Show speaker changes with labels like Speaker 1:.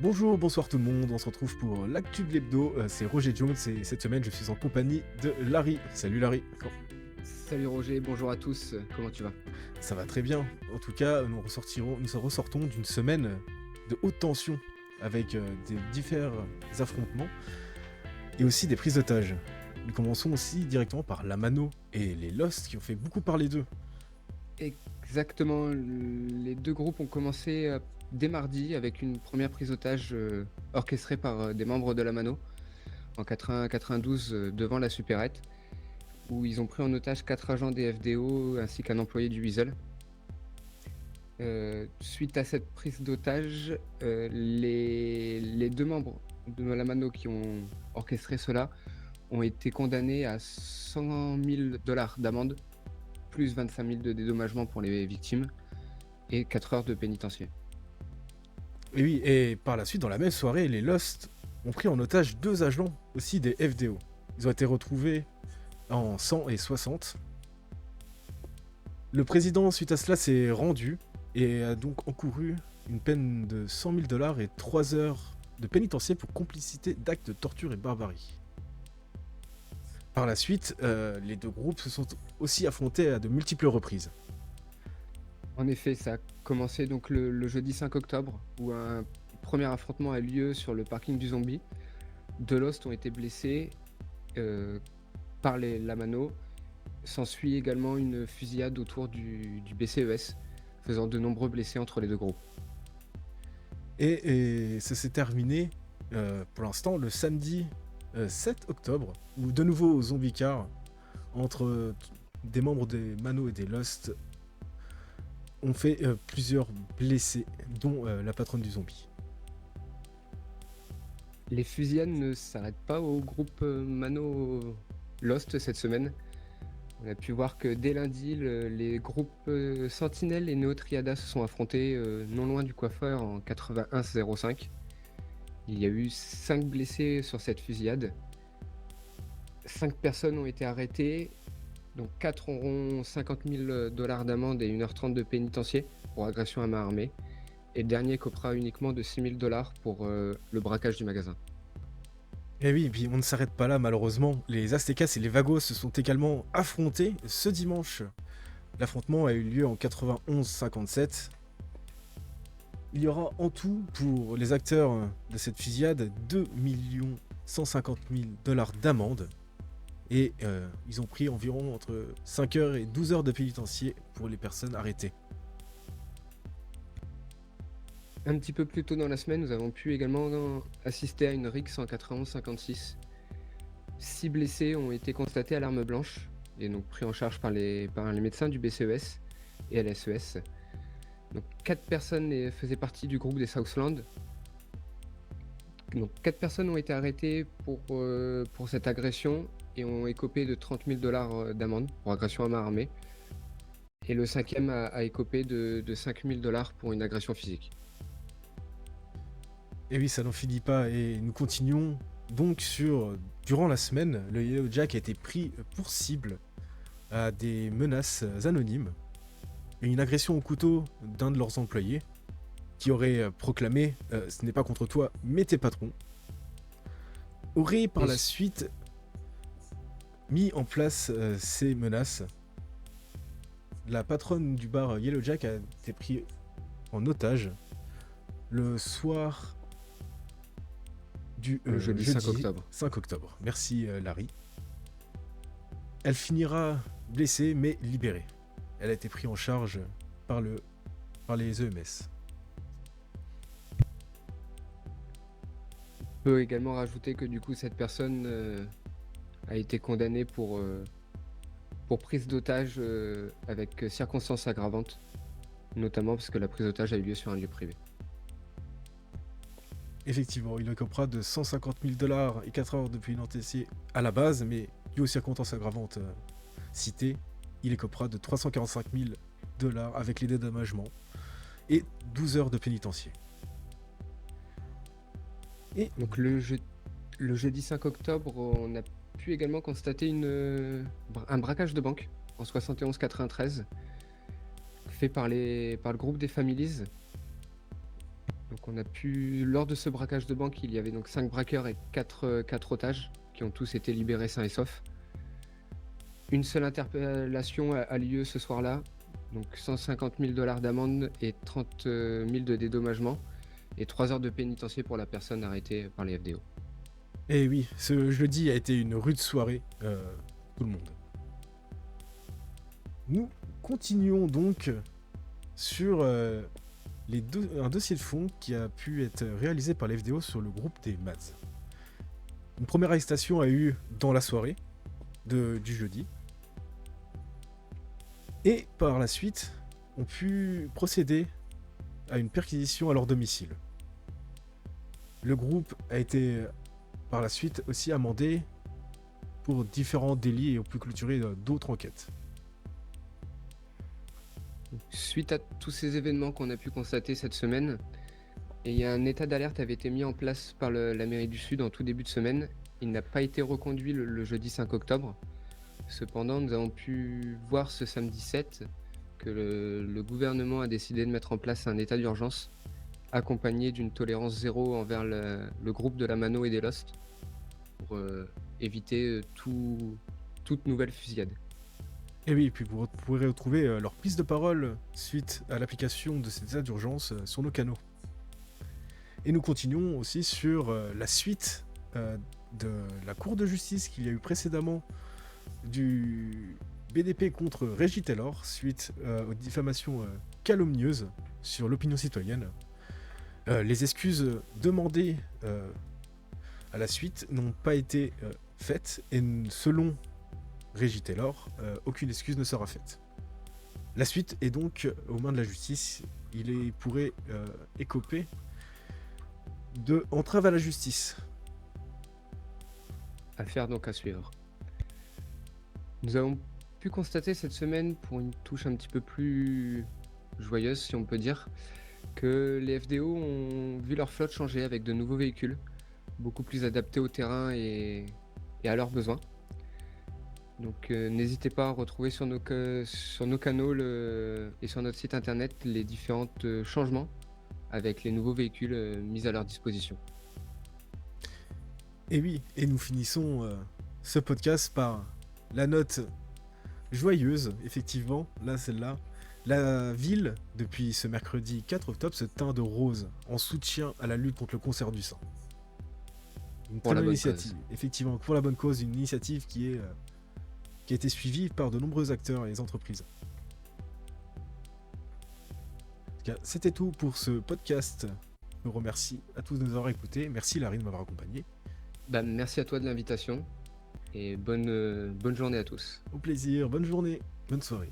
Speaker 1: Bonjour, bonsoir tout le monde, on se retrouve pour l'actu de l'hebdo, c'est Roger Jones et cette semaine je suis en compagnie de Larry. Salut Larry.
Speaker 2: Salut Roger, bonjour à tous, comment tu vas?
Speaker 1: Ça va très bien, en tout cas nous ressortons d'une semaine de haute tension avec des divers affrontements et aussi des prises d'otages. Nous commençons aussi directement par la Mano et les Lost qui ont fait beaucoup parler d'eux.
Speaker 2: Exactement, les deux groupes ont commencé dès mardi avec une première prise d'otage orchestrée par des membres de la Mano en 80-92 devant la supérette, où ils ont pris en otage 4 agents des FDO ainsi qu'un employé du Weasel. Suite à cette prise d'otage, les deux membres de la Mano qui ont orchestré cela ont été condamnés à 100 000 dollars d'amende, plus 25 000 de dédommagement pour les victimes et 4 heures de pénitencier.
Speaker 1: Et oui, et par la suite, dans la même soirée, les Lost ont pris en otage 2 agents aussi des FDO. Ils ont été retrouvés en 100 et 60. Le président, suite à cela, s'est rendu et a donc encouru une peine de 100 000 dollars et 3 heures de pénitencier pour complicité d'actes de torture et barbarie. Par la suite, les deux groupes se sont aussi affrontés à de multiples reprises.
Speaker 2: En effet, ça a commencé donc le jeudi 5 octobre, où un premier affrontement a eu lieu sur le parking du Zombie. Deux Lost ont été blessés par la Mano. S'ensuit également une fusillade autour du BCES, faisant de nombreux blessés entre les deux groupes.
Speaker 1: Et ça s'est terminé, pour l'instant, le samedi 7 octobre, où de nouveau au zombie car, entre des membres des Mano et des Lost, ont fait plusieurs blessés, dont la patronne du zombie.
Speaker 2: Les fusillades ne s'arrêtent pas au groupe Mano Lost cette semaine. On a pu voir que dès lundi, les groupes Sentinelle et Neotriada se sont affrontés non loin du coiffeur en 81-05. Il y a eu 5 blessés sur cette fusillade. 5 personnes ont été arrêtées, donc 4 auront 50 000 dollars d'amende et 1h30 de pénitencier pour agression à main armée. Et le dernier copera uniquement de 6 000 dollars pour le braquage du magasin.
Speaker 1: Et oui, et puis on ne s'arrête pas là malheureusement. Les Aztecas et les Vagos se sont également affrontés ce dimanche. L'affrontement a eu lieu en 91-57. Il y aura en tout pour les acteurs de cette fusillade 2 150 000 dollars d'amende. Et ils ont pris environ entre 5 heures et 12 heures de pénitencier pour les personnes arrêtées.
Speaker 2: Un petit peu plus tôt dans la semaine, nous avons pu également assister à une rixe en 91-56. 6 blessés ont été constatés à l'arme blanche et donc pris en charge par les médecins du BCES et LSES. Donc 4 personnes faisaient partie du groupe des Southland. Donc 4 personnes ont été arrêtées pour cette agression et ont écopé de 30 000 dollars d'amende pour agression à main armée. Et le cinquième a écopé de 5 000 dollars pour une agression physique.
Speaker 1: Et oui, ça n'en finit pas. Et nous continuons donc durant la semaine, le Yellow Jack a été pris pour cible à des menaces anonymes et une agression au couteau d'un de leurs employés qui aurait proclamé ce n'est pas contre toi, mais tes patrons, aurait par la suite mis en place ces menaces. La patronne du bar Yellow Jack a été prise en otage le soir du
Speaker 2: Le jeudi 5 octobre.
Speaker 1: 5 octobre. Merci Larry. Elle finira blessée mais libérée. Elle a été prise en charge par les EMS.
Speaker 2: On peut également rajouter que du coup cette personne a été condamnée pour prise d'otage avec circonstances aggravantes, notamment parce que la prise d'otage a eu lieu sur un lieu privé.
Speaker 1: Effectivement, il écopera de 150 000 dollars et 4 heures de pénitencier à la base, mais dû aux circonstances aggravantes citées, il écopera de 345 000 dollars avec les dédommagements et 12 heures de pénitencier.
Speaker 2: Et donc le jeudi 5 octobre, on a pu également constater un braquage de banque en 71-93 fait par le groupe des Families. Donc on a pu, lors de ce braquage de banque, il y avait donc 5 braqueurs et 4 otages qui ont tous été libérés sains et saufs. Une seule interpellation a lieu ce soir-là, donc 150 000 $ d'amende et 30 000 de dédommagement, et 3 heures de pénitencier pour la personne arrêtée par les FDO.
Speaker 1: Et oui, ce jeudi a été une rude soirée, tout le monde. Nous continuons donc sur un dossier de fond qui a pu être réalisé par l'FDO sur le groupe des Mads. Une première arrestation a eu dans la soirée du jeudi. Et par la suite, on pu procéder à une perquisition à leur domicile. Le groupe a été par la suite aussi amendé pour différents délits et ont pu clôturer d'autres enquêtes.
Speaker 2: Suite à tous ces événements qu'on a pu constater cette semaine, il y a un état d'alerte avait été mis en place par la mairie du Sud en tout début de semaine. Il n'a pas été reconduit le jeudi 5 octobre. Cependant, nous avons pu voir ce samedi 7 que le gouvernement a décidé de mettre en place un état d'urgence accompagné d'une tolérance zéro envers le groupe de la Mano et des Lost pour éviter toute nouvelle fusillade.
Speaker 1: Et oui, puis vous pourrez retrouver leur prise de parole suite à l'application de cet état d'urgence sur nos canaux. Et nous continuons aussi sur la suite de la Cour de justice qu'il y a eu précédemment du BDP contre Régis Taylor suite aux diffamations calomnieuses sur l'opinion citoyenne. Les excuses demandées à la suite n'ont pas été faites et selon Régis Taylor, aucune excuse ne sera faite. La suite est donc aux mains de la justice. Il pourrait écoper de entrave à la justice.
Speaker 2: Affaire donc à suivre. Nous avons pu constater cette semaine, pour une touche un petit peu plus joyeuse si on peut dire, que les FDO ont vu leur flotte changer avec de nouveaux véhicules, beaucoup plus adaptés au terrain et à leurs besoins. Donc n'hésitez pas à retrouver sur nos canaux et sur notre site internet les différents changements avec les nouveaux véhicules mis à leur disposition.
Speaker 1: Et oui, et nous finissons ce podcast par la note joyeuse, effectivement, là celle-là. La ville, depuis ce mercredi 4 octobre, se teint de rose en soutien à la lutte contre le cancer du sein. Une très bonne initiative, effectivement, pour la bonne cause, une initiative qui a été suivie par de nombreux acteurs et entreprises. En tout cas, c'était tout pour ce podcast. Je vous remercie à tous de nous avoir écoutés. Merci Larry de m'avoir accompagné.
Speaker 2: Merci à toi de l'invitation et bonne journée à tous.
Speaker 1: Au plaisir, bonne journée, bonne soirée.